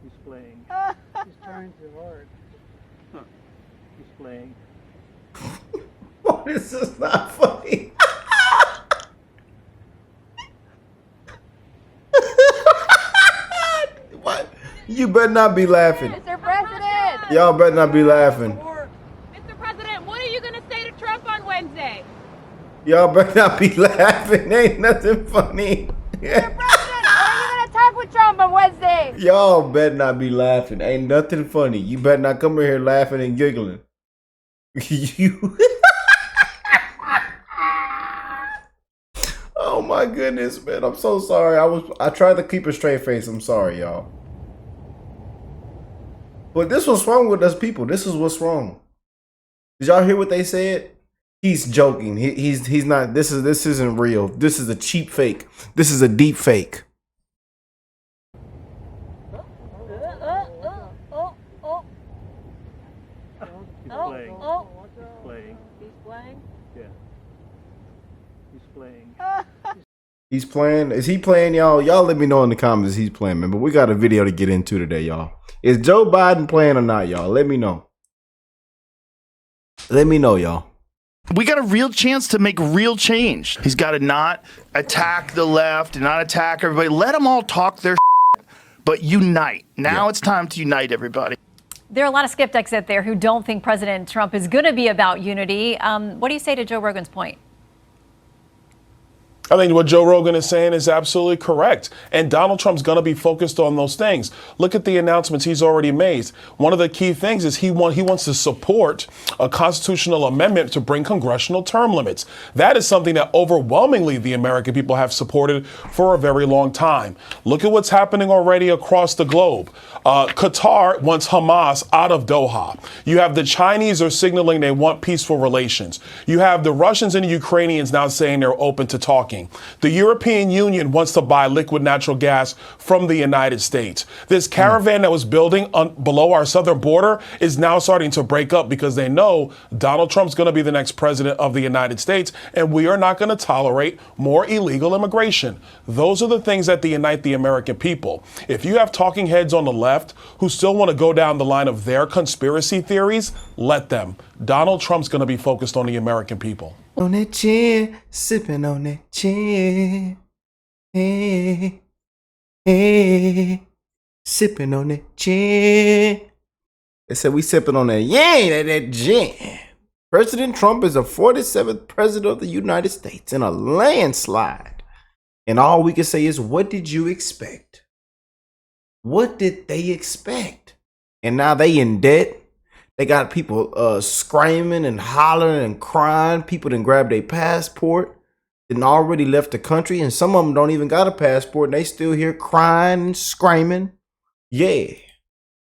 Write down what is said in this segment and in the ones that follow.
He's playing. He's trying too hard. He's playing. Oh, this is not funny. What? You better not be laughing. Mr. President! Y'all better not be laughing. Mr. President, what are you going to say to Trump on Wednesday? Y'all better not be laughing. Ain't nothing funny. Mr. President, are you going to talk with Trump on Wednesday? Y'all better not be laughing. Ain't nothing funny. You better not come in here laughing and giggling. You. Oh my goodness, man. I'm so sorry. I tried to keep a straight face. I'm sorry, y'all. But this was wrong with us people. This is what's wrong. Did y'all hear what they said? He's joking. He's not. This isn't real. This is a cheap fake. This is a deep fake. He's playing. He's playing? Yeah. He's playing. He's playing. Is he playing, y'all? Y'all let me know in the comments if he's playing, man. But we got a video to get into today, y'all. Is Joe Biden playing or not, y'all? Let me know. Let me know, y'all. We got a real chance to make real change. He's got to not attack the left and not attack everybody. Let them all talk their shit, but unite. Now it's time to unite everybody. There are a lot of skeptics out there who don't think President Trump is going to be about unity. What do you say to Joe Rogan's point? I think what Joe Rogan is saying is absolutely correct. And Donald Trump's going to be focused on those things. Look at the announcements he's already made. One of the key things is he wants to support a constitutional amendment to bring congressional term limits. That is something that overwhelmingly the American people have supported for a very long time. Look at what's happening already across the globe. Qatar wants Hamas out of Doha. You have the Chinese are signaling they want peaceful relations. You have the Russians and the Ukrainians now saying they're open to talking. The European Union wants to buy liquid natural gas from the United States. This caravan that was building below our southern border is now starting to break up because they know Donald Trump's going to be the next president of the United States, and we are not going to tolerate more illegal immigration. Those are the things that unite the American people. If you have talking heads on the left who still want to go down the line of their conspiracy theories, let them. Donald Trump's going to be focused on the American people. On that chin, sipping on that chin. Hey, hey, sipping on that chin. They said we sipping on that that gin. President Trump is the 47th president of the United States in a landslide. And all we can say is, what did you expect? What did they expect? And now they in debt. They got people screaming and hollering and crying. People didn't grab their passport, didn't already left the country, and some of them don't even got a passport, and they still here crying and screaming. Yeah.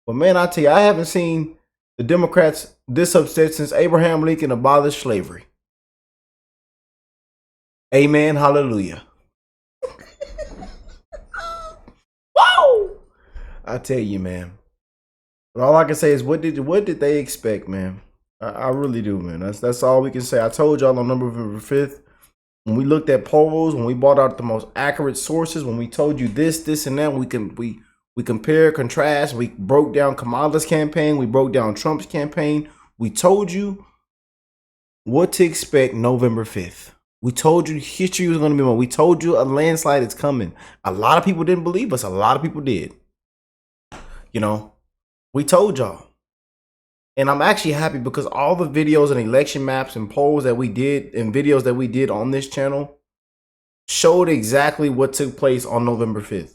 But man, I tell you, I haven't seen the Democrats this upset since Abraham Lincoln abolished slavery. Amen. Hallelujah. Whoa! I tell you, man. But all I can say is, what did they expect, man? I really do, man. That's all we can say. I told y'all on November 5th, when we looked at polls, when we brought out the most accurate sources, when we told you this, and that, we compare, contrast, we broke down Kamala's campaign, we broke down Trump's campaign. We told you what to expect November 5th. We told you history was going to be more. We told you a landslide is coming. A lot of people didn't believe us. A lot of people did. You know. We told y'all. And I'm actually happy because all the videos and election maps and polls that we did and videos that we did on this channel showed exactly what took place on November 5th.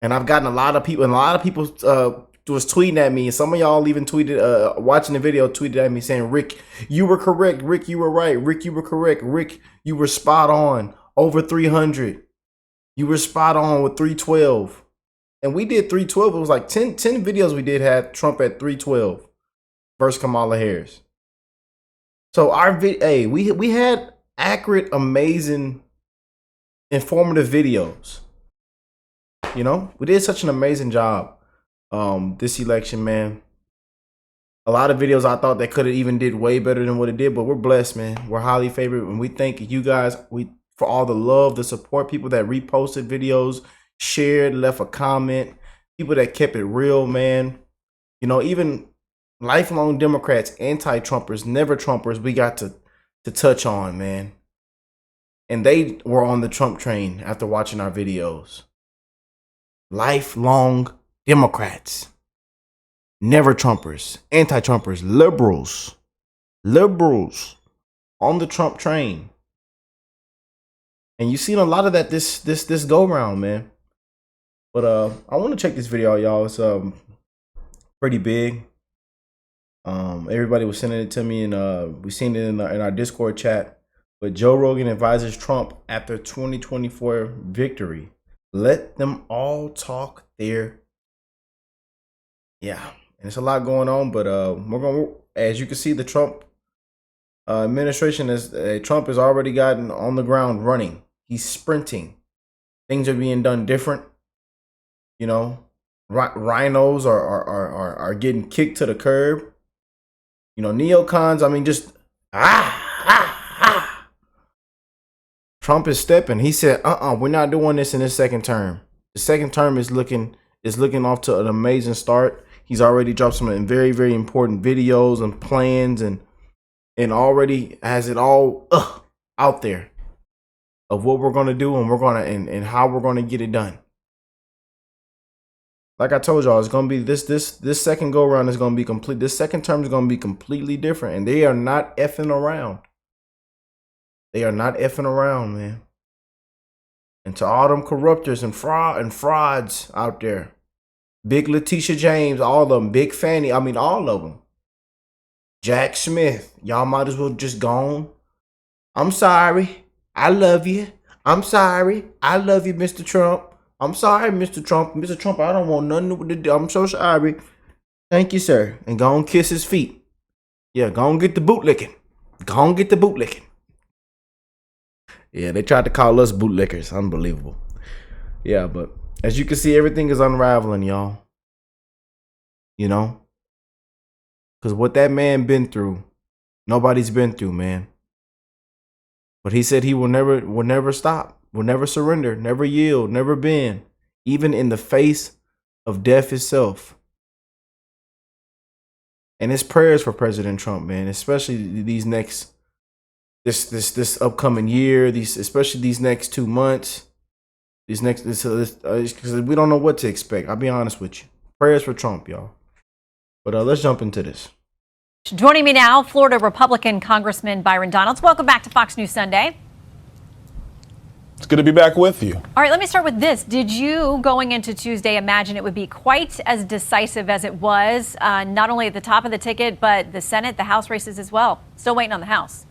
And I've gotten a lot of people was tweeting at me. And some of y'all even tweeted, watching the video, tweeted at me saying, Rick, you were correct. Rick, you were right. Rick, you were correct. Rick, you were spot on. Over 300. You were spot on with 312. And we did 312. It was like 10 videos we did had Trump at 312 versus Kamala Harris. So we had accurate, amazing, informative videos. You know, we did such an amazing job this election, man. A lot of videos I thought that could have even did way better than what it did, but we're blessed, man. We're highly favored, and we thank you guys for all the love, the support, people that reposted videos. shared, left a comment, people that kept it real, man. You know, even lifelong Democrats, anti-Trumpers, never Trumpers, we got to touch on, man. And they were on the Trump train after watching our videos. Lifelong Democrats, never Trumpers, anti-Trumpers, liberals on the Trump train. And you've seen a lot of that this go round, man. But I want to check this video out, y'all. It's pretty big. Everybody was sending it to me, and we seen it in our Discord chat. But Joe Rogan advises Trump after 2024 victory. Let them all talk there. Yeah, and it's a lot going on, but we're gonna, as you can see, the Trump administration Trump has already gotten on the ground running. He's sprinting. Things are being done different. You know, rhinos are getting kicked to the curb. You know, neocons. I mean, just Trump is stepping. He said, we're not doing this in his second term. The second term is looking off to an amazing start. He's already dropped some very, very important videos and plans, and already has it all out there of what we're gonna do, and how we're gonna get it done. Like I told y'all, it's gonna be this second go around is gonna be complete. This second term is gonna be completely different, and they are not effing around. They are not effing around, man. And to all them corruptors and frauds out there, Big Letitia James, all of them, Big Fanny, I mean all of them. Jack Smith, y'all might as well just go on. I'm sorry, I love you. I'm sorry, I love you, Mr. Trump. I'm sorry, Mr. Trump. Mr. Trump, I don't want nothing to do. I'm so sorry. Thank you, sir. And go on kiss his feet. Yeah, go on get the boot licking. Go on get the boot licking. Yeah, they tried to call us bootlickers. Unbelievable. Yeah, but as you can see, everything is unraveling, y'all. You know? Because what that man been through, nobody's been through, man. But he said he will never stop, will never surrender, never yield, never bend, even in the face of death itself. And his prayers for President Trump, man, especially these next this upcoming year, especially these next 2 months, because we don't know what to expect. I'll be honest with you. Prayers for Trump, y'all. But let's jump into this. Joining me now, Florida Republican Congressman Byron Donalds. Welcome back to Fox News Sunday. It's good to be back with you. All right, let me start with this. Did you, going into Tuesday, imagine it would be quite as decisive as it was, not only at the top of the ticket, but the Senate, the House races as well? Still waiting on the House.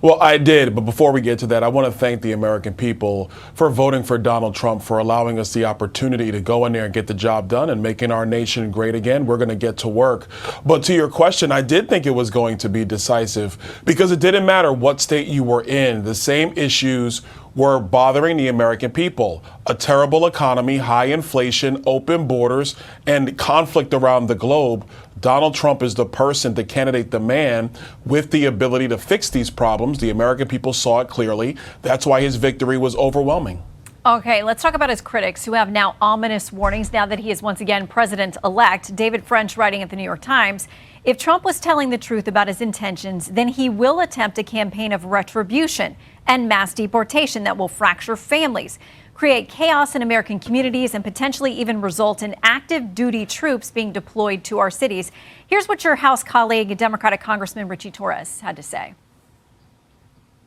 Well, I did, but before we get to that, I want to thank the American people for voting for Donald Trump, for allowing us the opportunity to go in there and get the job done and making our nation great again. We're going to get to work. But to your question, I did think it was going to be decisive because it didn't matter what state you were in. The same issues were bothering the American people. A terrible economy, high inflation, open borders, and conflict around the globe. Donald Trump is the person, the candidate, the man with the ability to fix these problems. The American people saw it clearly. That's why his victory was overwhelming. Okay, let's talk about his critics who have now ominous warnings now that he is once again president-elect. David French writing at the New York Times, if Trump was telling the truth about his intentions, then he will attempt a campaign of retribution and mass deportation that will fracture families, create chaos in American communities, and potentially even result in active duty troops being deployed to our cities. Here's what your House colleague, Democratic Congressman Richie Torres, had to say.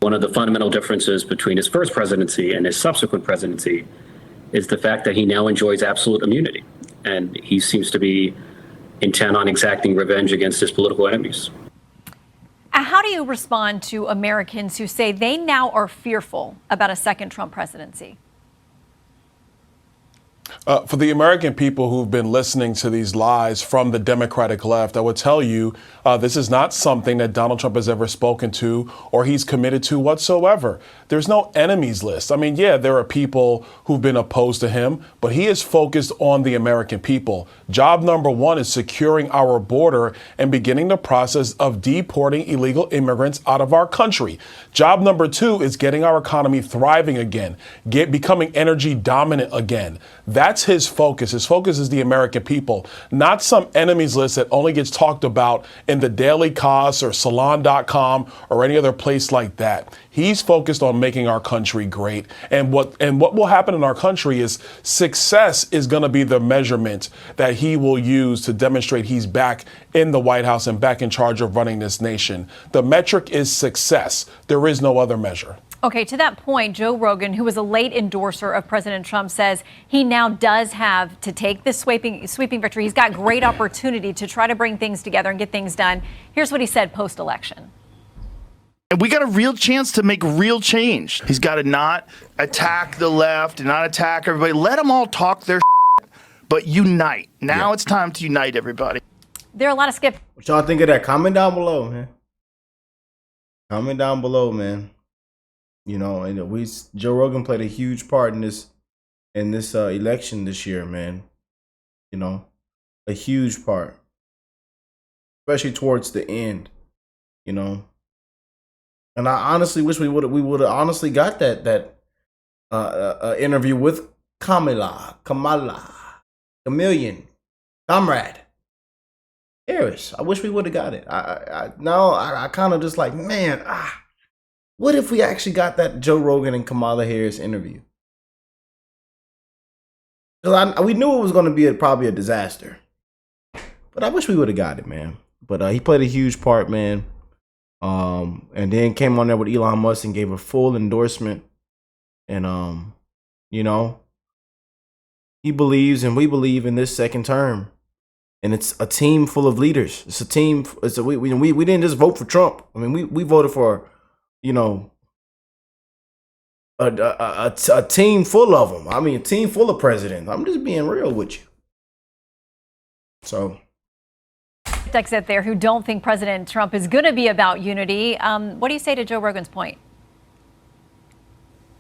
One of the fundamental differences between his first presidency and his subsequent presidency is the fact that he now enjoys absolute immunity, and he seems to be intent on exacting revenge against his political enemies. How do you respond to Americans who say they now are fearful about a second Trump presidency? For the American people who've been listening to these lies from the Democratic left, I would tell you this is not something that Donald Trump has ever spoken to or he's committed to whatsoever. There's no enemies list. I mean, yeah, there are people who've been opposed to him, but he is focused on the American people. Job number one is securing our border and beginning the process of deporting illegal immigrants out of our country. Job number two is getting our economy thriving again, becoming energy dominant again. That's his focus. His focus is the American people, not some enemies list that only gets talked about in the Daily Kos or Salon.com or any other place like that. He's focused on making our country great. And what will happen in our country is success is going to be the measurement that he will use to demonstrate he's back in the White House and back in charge of running this nation. The metric is success. There is no other measure. Okay, to that point, Joe Rogan, who was a late endorser of President Trump, says he now does have to take this sweeping victory. He's got great opportunity to try to bring things together and get things done. Here's what he said post-election. And we got a real chance to make real change. He's got to not attack the left and not attack everybody. Let them all talk their but unite. Now it's time to unite everybody. There are a lot of skeptics. What y'all think of that? Comment down below, man. Comment down below, man. You know, and Joe Rogan played a huge part in this election this year, man. You know, a huge part, especially towards the end. You know, and I honestly wish we would have honestly got that interview with Kamala Chameleon Comrade Harris. I wish we would have got it. I kind of just like, man, what if we actually got that Joe Rogan and Kamala Harris interview? We knew it was going to be probably a disaster, but I wish we would have got it, man. But he played a huge part, man. And then came on there with Elon Musk and gave a full endorsement. And you know, he believes and we believe in this second term. And it's a team full of leaders. It's a team. We didn't just vote for Trump. I mean, we voted for, you know, a team full of them. I mean, a team full of presidents. I'm just being real with you. So, out there who don't think President Trump is going to be about unity. What do you say to Joe Rogan's point?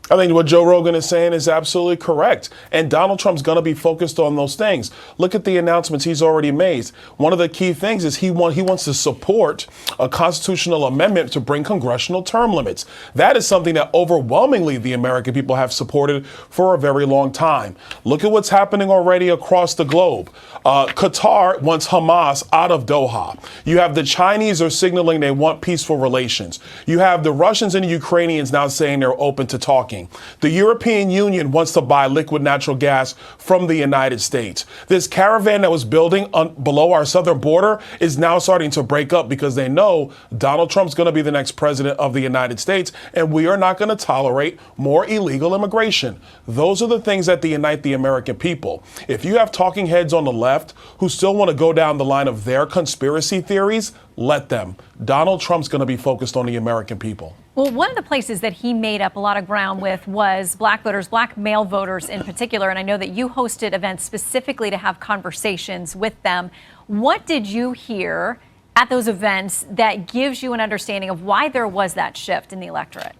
I think what Joe Rogan is saying is absolutely correct. And Donald Trump's going to be focused on those things. Look at the announcements he's already made. One of the key things is he wants to support a constitutional amendment to bring congressional term limits. That is something that overwhelmingly the American people have supported for a very long time. Look at what's happening already across the globe. Qatar wants Hamas out of Doha. You have the Chinese are signaling they want peaceful relations. You have the Russians and the Ukrainians now saying they're open to talking. The European Union wants to buy liquid natural gas from the United States. This caravan that was building below our southern border is now starting to break up because they know Donald Trump's going to be the next president of the United States, and we are not going to tolerate more illegal immigration. Those are the things that unite the American people. If you have talking heads on the left who still want to go down the line of their conspiracy theories, let them. Donald Trump's going to be focused on the American people. Well, one of the places that he made up a lot of ground with was black voters, black male voters in particular. And I know that you hosted events specifically to have conversations with them. What did you hear at those events that gives you an understanding of why there was that shift in the electorate?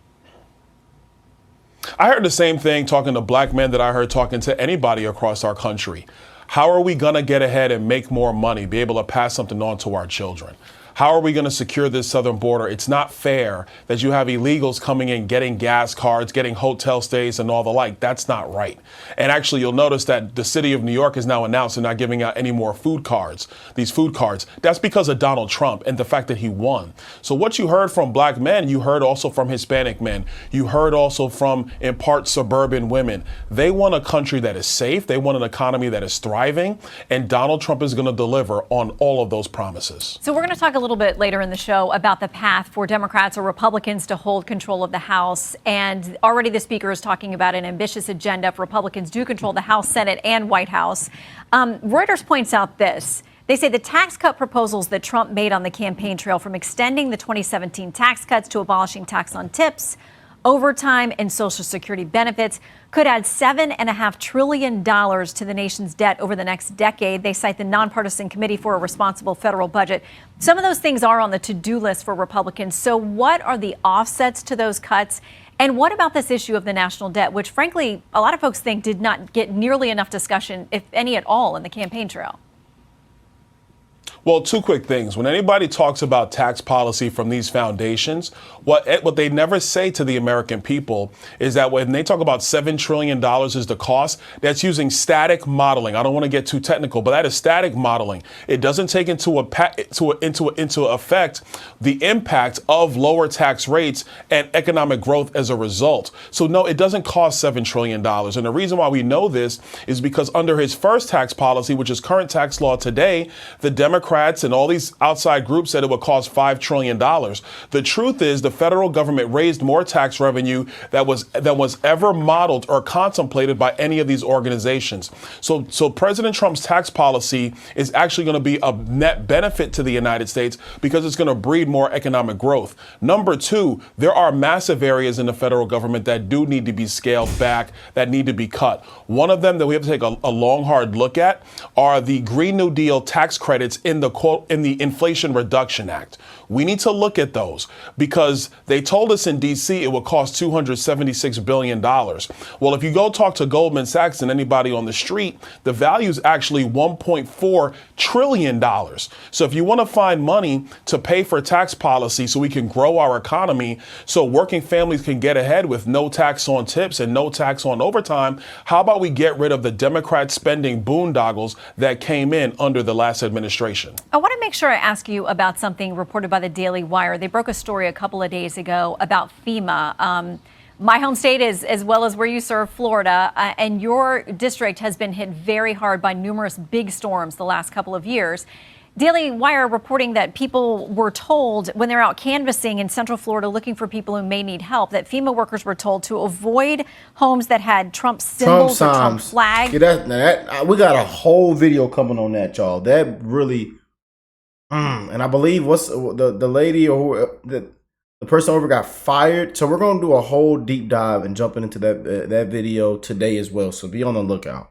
I heard the same thing talking to black men that I heard talking to anybody across our country. How are we going to get ahead and make more money, be able to pass something on to our children? How are we going to secure this southern border? It's not fair that you have illegals coming in, getting gas cards, getting hotel stays and all the like. That's not right. And actually, you'll notice that the city of New York has now announced they're not giving out any more food cards, these food cards. That's because of Donald Trump and the fact that he won. So what you heard from black men, you heard also from Hispanic men. You heard also from, in part, suburban women. They want a country that is safe. They want an economy that is thriving. And Donald Trump is going to deliver on all of those promises. So we're going to talk a little bit later in the show about the path for Democrats or Republicans to hold control of the House. And already the speaker is talking about an ambitious agenda if Republicans do control the House, Senate, and White House. Reuters points out this. They say the tax cut proposals that Trump made on the campaign trail, from extending the 2017 tax cuts to abolishing tax on tips, overtime, and Social Security benefits could add $7.5 trillion to the nation's debt over the next decade. They cite the nonpartisan Committee for a Responsible Federal Budget. Some of those things are on the to-do list for Republicans. So what are the offsets to those cuts? And what about this issue of the national debt, which, frankly, a lot of folks think did not get nearly enough discussion, if any at all, in the campaign trail? Well, two quick things. When anybody talks about tax policy from these foundations, what they never say to the American people is that when they talk about $7 trillion is the cost, that's using static modeling. I don't want to get too technical, but that is static modeling. It doesn't take into effect the impact of lower tax rates and economic growth as a result. So no, it doesn't cost $7 trillion. And the reason why we know this is because under his first tax policy, which is current tax law today, the Democrats and all these outside groups said it would cost $5 trillion. The truth is the federal government raised more tax revenue than was ever modeled or contemplated by any of these organizations. So President Trump's tax policy is actually going to be a net benefit to the United States because it's going to breed more economic growth. Number two, there are massive areas in the federal government that do need to be scaled back, that need to be cut. One of them that we have to take a long, hard look at are the Green New Deal tax credits in the Inflation Reduction Act. We need to look at those because they told us in D.C. it would cost $276 billion. Well, if you go talk to Goldman Sachs and anybody on the street, the value is actually $1.4 trillion. So if you want to find money to pay for tax policy so we can grow our economy, so working families can get ahead with no tax on tips and no tax on overtime, how about we get rid of the Democrat spending boondoggles that came in under the last administration? I want to make sure I ask you about something reported by the Daily Wire. They broke a story a couple of days ago about FEMA. My home state is, as well as where you serve, Florida, and your district has been hit very hard by numerous big storms the last couple of years. Daily Wire reporting that people were told when they're out canvassing in Central Florida looking for people who may need help, that FEMA workers were told to avoid homes that had Trump symbols or Trump flag. Yeah, we got a whole video coming on that, y'all. That really, and I believe what's the lady or the person over got fired. So we're gonna do a whole deep dive and jumping into that video today as well. So be on the lookout.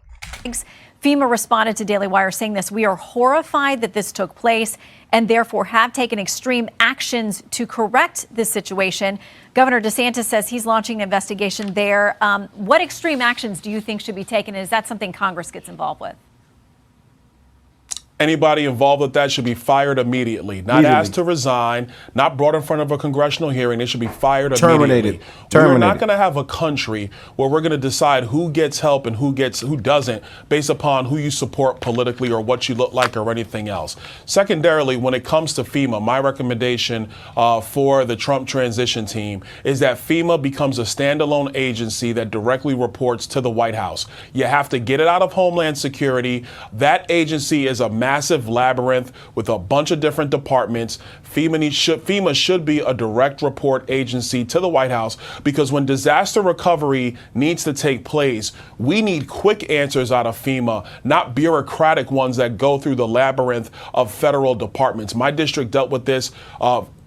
FEMA responded to Daily Wire saying this: "We are horrified that this took place and therefore have taken extreme actions to correct this situation." Governor DeSantis says he's launching an investigation there. What extreme actions do you think should be taken? And is that something Congress gets involved with? Anybody involved with that should be fired immediately, not asked to resign, not brought in front of a congressional hearing. They should be fired immediately. We're not going to have a country where we're going to decide who gets help and who doesn't based upon who you support politically or what you look like or anything else. Secondarily, when it comes to FEMA, my recommendation for the Trump transition team is that FEMA becomes a standalone agency that directly reports to the White House. You have to get it out of Homeland Security. That agency is a massive labyrinth with a bunch of different departments. FEMA should be a direct report agency to the White House because when disaster recovery needs to take place, we need quick answers out of FEMA, not bureaucratic ones that go through the labyrinth of federal departments. My district dealt with this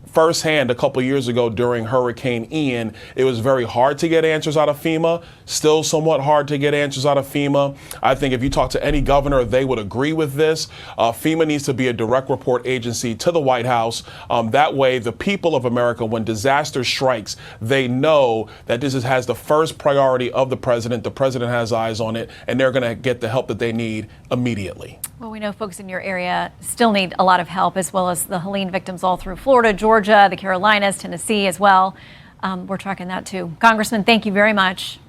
firsthand a couple years ago during Hurricane Ian. It was very hard to get answers out of FEMA, still somewhat hard to get answers out of FEMA. I think if you talk to any governor, they would agree with this. FEMA needs to be a direct report agency to the White House. That way, the people of America, when disaster strikes, they know that this has the first priority of the president. The president has eyes on it, and they're going to get the help that they need immediately. Well, we know folks in your area still need a lot of help, as well as the Helene victims all through Florida, Georgia, the Carolinas, Tennessee as well. We're tracking that too. Congressman, thank you very much.